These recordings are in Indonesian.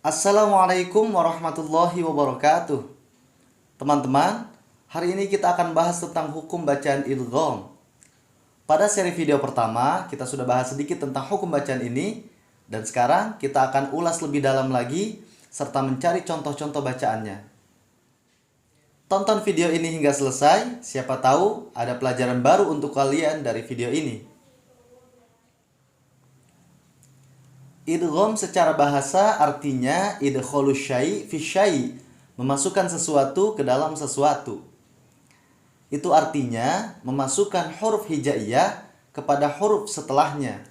Assalamualaikum warahmatullahi wabarakatuh. Teman-teman, hari ini kita akan bahas tentang hukum bacaan idgham. Pada seri video pertama, kita sudah bahas sedikit tentang hukum bacaan ini, dan sekarang kita akan ulas lebih dalam lagi serta mencari contoh-contoh bacaannya. Tonton video ini hingga selesai, siapa tahu ada pelajaran baru untuk kalian dari video ini. Idgham secara bahasa artinya idkhalus syai' fi syai', memasukkan sesuatu ke dalam sesuatu. Itu artinya memasukkan huruf hijaiyah kepada huruf setelahnya.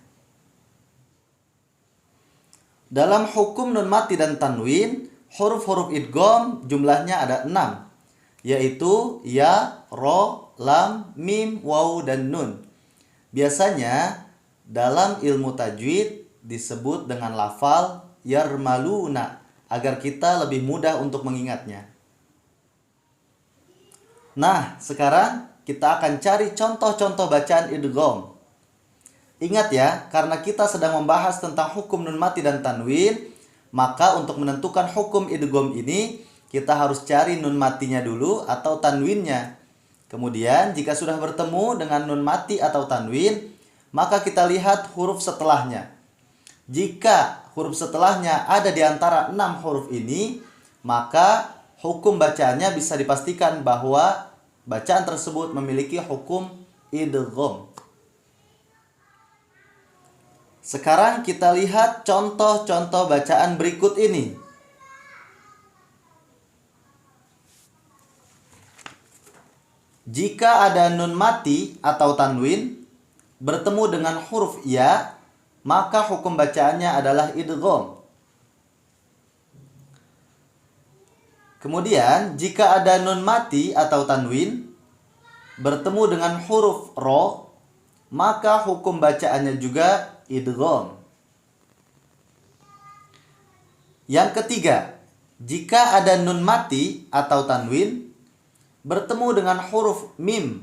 Dalam hukum nun mati dan tanwin, huruf-huruf idgham jumlahnya ada 6, yaitu ya, ro, lam, mim, waw, dan nun. Biasanya dalam ilmu tajwid disebut dengan lafal yarmaluna agar kita lebih mudah untuk mengingatnya. Nah, sekarang kita akan cari contoh-contoh bacaan idgham. Ingat ya, karena kita sedang membahas tentang hukum nun mati dan tanwin, maka untuk menentukan hukum idgham ini kita harus cari nun matinya dulu atau tanwinnya. Kemudian jika sudah bertemu dengan nun mati atau tanwin, maka kita lihat huruf setelahnya. Jika huruf setelahnya ada di antara 6 huruf ini, maka hukum bacaannya bisa dipastikan bahwa bacaan tersebut memiliki hukum idgham. Sekarang kita lihat contoh-contoh bacaan berikut ini. Jika ada nun mati atau tanwin bertemu dengan huruf ya, maka hukum bacaannya adalah idgham. Kemudian, jika ada nun mati atau tanwin bertemu dengan huruf ro, maka hukum bacaannya juga idgham. Yang ketiga, jika ada nun mati atau tanwin bertemu dengan huruf mim,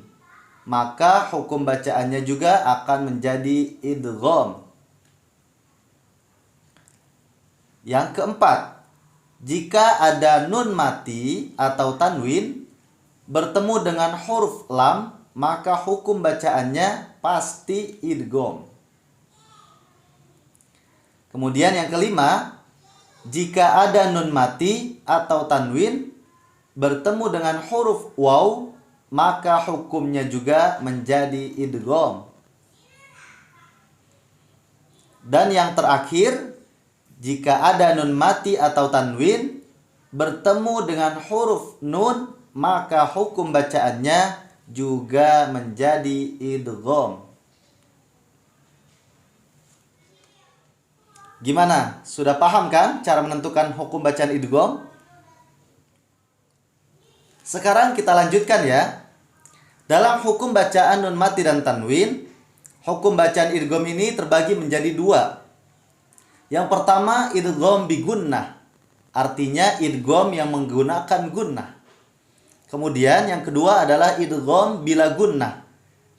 maka hukum bacaannya juga akan menjadi idgham. Yang keempat, jika ada nun mati atau tanwin bertemu dengan huruf lam, maka hukum bacaannya pasti idgham. Kemudian yang kelima, jika ada nun mati atau tanwin bertemu dengan huruf waw, maka hukumnya juga menjadi idgham. Dan yang terakhir, jika ada nun mati atau tanwin bertemu dengan huruf nun, maka hukum bacaannya juga menjadi idgham. Gimana? Sudah paham kan cara menentukan hukum bacaan idgham? Sekarang kita lanjutkan ya. Dalam hukum bacaan nun mati dan tanwin, hukum bacaan idgham ini terbagi menjadi 2. Yang pertama idgham bi gunnah, artinya idgham yang menggunakan gunnah. Kemudian yang kedua adalah idgham bila gunnah,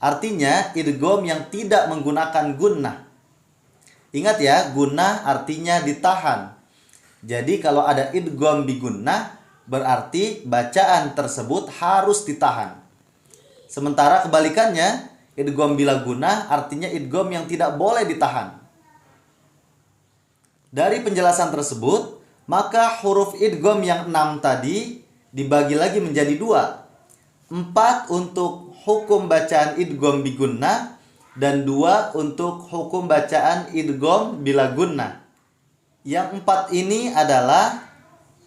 artinya idgham yang tidak menggunakan gunnah. Ingat ya, gunnah artinya ditahan. Jadi kalau ada idgham bi gunnah, berarti bacaan tersebut harus ditahan. Sementara kebalikannya, idgham bila gunnah artinya idgham yang tidak boleh ditahan. Dari penjelasan tersebut, maka huruf idgham yang 6 tadi dibagi lagi menjadi 2. 4 untuk hukum bacaan idgham bi gunnah dan 2 untuk hukum bacaan idgham bila gunnah. Yang 4 ini adalah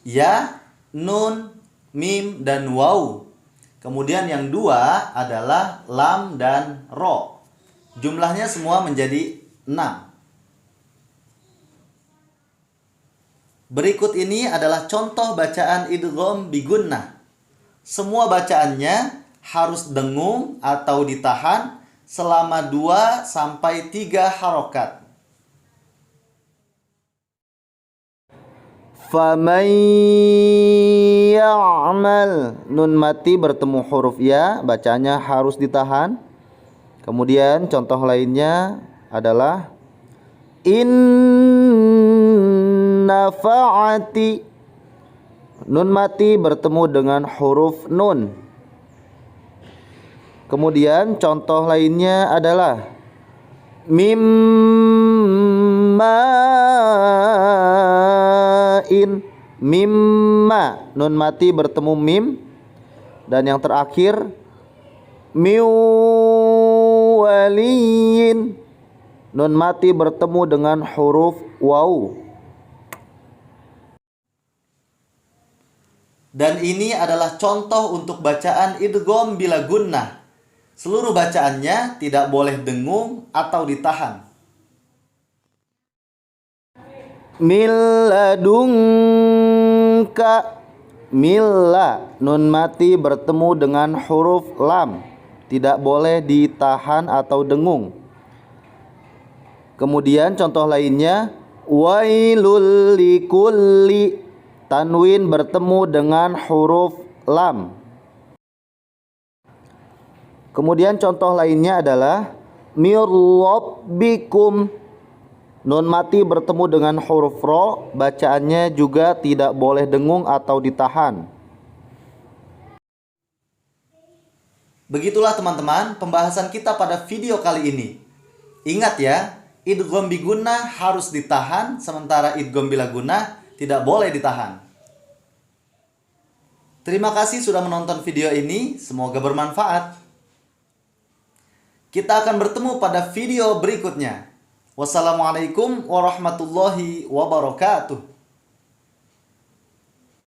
ya, nun, mim, dan waw. Kemudian yang 2 adalah lam dan ro. Jumlahnya semua menjadi 6. Berikut ini adalah contoh bacaan idgham bi gunnah. Semua bacaannya harus dengung atau ditahan selama 2 sampai 3 harokat. Faman ya'mal, nun mati bertemu huruf ya, bacanya harus ditahan. Kemudian contoh lainnya adalah in nafaati. Nun mati bertemu dengan huruf nun. Kemudian contoh lainnya adalah mimma'in. Mimma, nun mati bertemu mim. Dan yang terakhir miwaliyin, nun mati bertemu dengan huruf waw. Dan ini adalah contoh untuk bacaan idgham bila gunnah. Seluruh bacaannya tidak boleh dengung atau ditahan. Milladunka. Milla, nun mati bertemu dengan huruf lam, tidak boleh ditahan atau dengung. Kemudian contoh lainnya wailul likulli, tanwin bertemu dengan huruf lam. Kemudian contoh lainnya adalah mirrabbikum, nun mati bertemu dengan huruf ro, bacaannya juga tidak boleh dengung atau ditahan. Begitulah teman-teman pembahasan kita pada video kali ini. Ingat ya, idgham bi gunnah harus ditahan, sementara idgham bila gunnah tidak boleh ditahan. Terima kasih sudah menonton video ini, semoga bermanfaat. Kita akan bertemu pada video berikutnya. Wassalamualaikum warahmatullahi wabarakatuh.